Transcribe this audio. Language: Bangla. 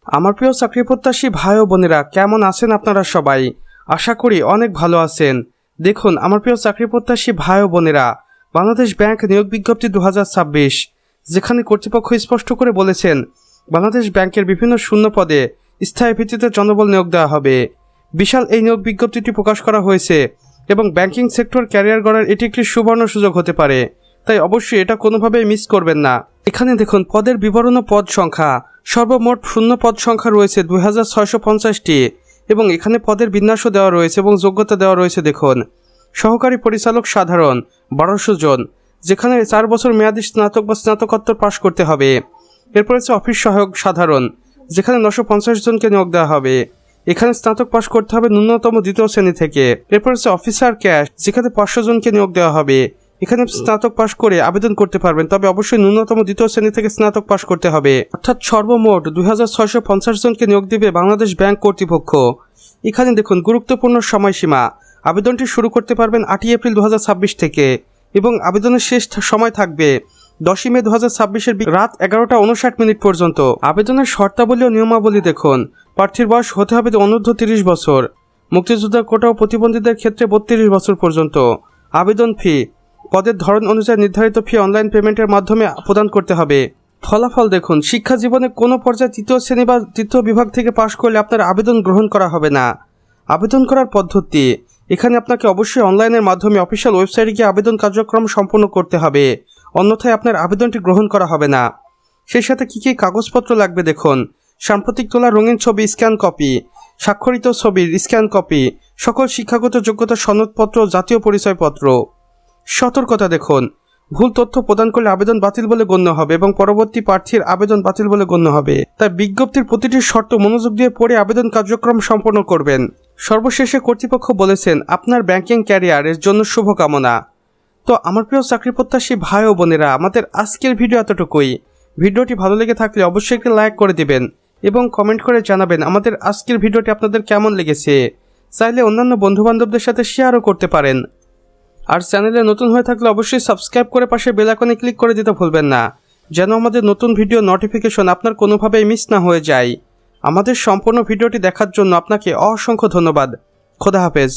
আমার প্রিয় চাকরি প্রত্যাশী ভাই ও বোনেরা, কেমন আছেন আপনারা সবাই? আশা করি অনেক ভালো আছেন। দেখুন আমার প্রিয় চাকরি প্রত্যাশী ভাই ও বোনেরা, বাংলাদেশ ব্যাংক নিয়োগ বিজ্ঞপ্তি 2026, যেখানে কর্তৃপক্ষ স্পষ্ট করে বলেছেন বাংলাদেশ ব্যাংকের বিভিন্ন শূন্য পদে স্থায়ী ভিত্তিতে জনবল নিয়োগ দেওয়া হবে। বিশাল এই নিয়োগ বিজ্ঞপ্তিটি প্রকাশ করা হয়েছে এবং ব্যাংকিং সেক্টর ক্যারিয়ার গড়ার এটি একটি সুবর্ণ সুযোগ হতে পারে, তাই অবশ্যই এটা কোনোভাবেই মিস করবেন না। এখানে দেখুন পদের বিবরণ ও পদ সংখ্যা। সর্বমোট শূন্য পদ সংখ্যা রয়েছে 2650টি এবং এখানে পদের বিন্যাসও দেওয়া রয়েছে এবং যোগ্যতা দেওয়া রয়েছে। দেখুন সহকারী পরিচালক সাধারণ 1200 জন, যেখানে 4 বছর মেয়াদী স্নাতক বা স্নাতকোত্তর পাশ করতে হবে। এরপর হচ্ছে অফিস সহায়ক সাধারণ, যেখানে 950 জনকে নিয়োগ দেওয়া হবে। এখানে স্নাতক পাশ করতে হবে ন্যূনতম 2য় শ্রেণী থেকে। এরপর হচ্ছে অফিসার ক্যাশ, যেখানে 500 জনকে নিয়োগ দেওয়া হবে। এখানে স্নাতক পাশ করে আবেদন করতে পারবেন, তবে অবশ্যই ন্যূনতম 2য় শ্রেণী থেকে স্নাতক পাশ করতে হবে। অর্থাৎ সর্বমোট 2650 জনকে নিয়োগ দিবে বাংলাদেশ ব্যাংক কর্তৃপক্ষ। এখানে দেখুন গুরুত্বপূর্ণ সময়সীমা। আবেদনটি শুরু করতে পারবেন 8 এপ্রিল 2026 থেকে এবং আবেদনের শেষ সময় থাকবে 10 মে 2026 রাত 11টা 59 পর্যন্ত। আবেদনের শর্তাবলী ও নিয়মাবলী দেখুন। প্রার্থীর বয়স হতে হবে অনূর্ধ্ব 30 বছর, মুক্তিযোদ্ধার কোটা ও প্রতিবন্ধীদের ক্ষেত্রে 32 বছর পর্যন্ত। আবেদন ফি পদের ধরন অনুযায়ী নির্ধারিত ফি অনলাইন পেমেন্টের মাধ্যমে প্রদান করতে হবে। ফলাফল দেখুন, শিক্ষা জীবনে কোনো পর্যায়ে 3য় শ্রেণী বা 3য় বিভাগ থেকে পাশ করলে আপনার আবেদন গ্রহণ করা হবে না। আবেদন করার পদ্ধতি, এখানে আপনাকে অবশ্যই অনলাইনের মাধ্যমে অফিসিয়াল ওয়েবসাইটে গিয়ে আবেদন কার্যক্রম সম্পন্ন করতে হবে, অন্যথায় আপনার আবেদনটি গ্রহণ করা হবে না। সেই সাথে কী কী কাগজপত্র লাগবে দেখুন। সাম্প্রতিক তোলা রঙিন ছবি স্ক্যান কপি, স্বাক্ষরিত ছবির স্ক্যান কপি, সকল শিক্ষাগত যোগ্যতা সনদপত্র, জাতীয় পরিচয়পত্র। সতর্কতা দেখুন, ভুল তথ্য প্রদান করলে আবেদন বাতিল বলে গণ্য হবে এবং পরবর্তী প্রার্থীর আবেদন বাতিল বলে গণ্য হবে। তাই বিজ্ঞপ্তির প্রতিটি শর্ত মনোযোগ দিয়ে পড়ে আবেদন কার্যক্রম সম্পন্ন করবেন। সর্বশেষে কর্তৃপক্ষ বলেছেন আপনার ব্যাংকিং ক্যারিয়ারের জন্য শুভকামনা। তো আমার প্রিয় চাকরি প্রত্যাশী ভাই ও বোনেরা, আমাদের আজকের ভিডিও এতটুকুই। ভিডিওটি ভালো লেগে থাকলে অবশ্যই একটি লাইক করে দিবেন এবং কমেন্ট করে জানাবেন আমাদের আজকের ভিডিওটি আপনাদের কেমন লেগেছে। চাইলে অন্যান্য বন্ধুবান্ধবদের সাথে শেয়ারও করতে পারেন। আর চ্যানেলে নতুন হয়ে থাকলে অবশ্যই সাবস্ক্রাইব করে পাশে বেল আইকনে ক্লিক করে দিতে ভুলবেন না, যেন আমাদের নতুন ভিডিও নোটিফিকেশন আপনার কোনোভাবেই মিস না হয়ে যায়। আমাদের সম্পূর্ণ ভিডিওটি দেখার জন্য আপনাকে অসংখ্য ধন্যবাদ। খোদা হাফেজ।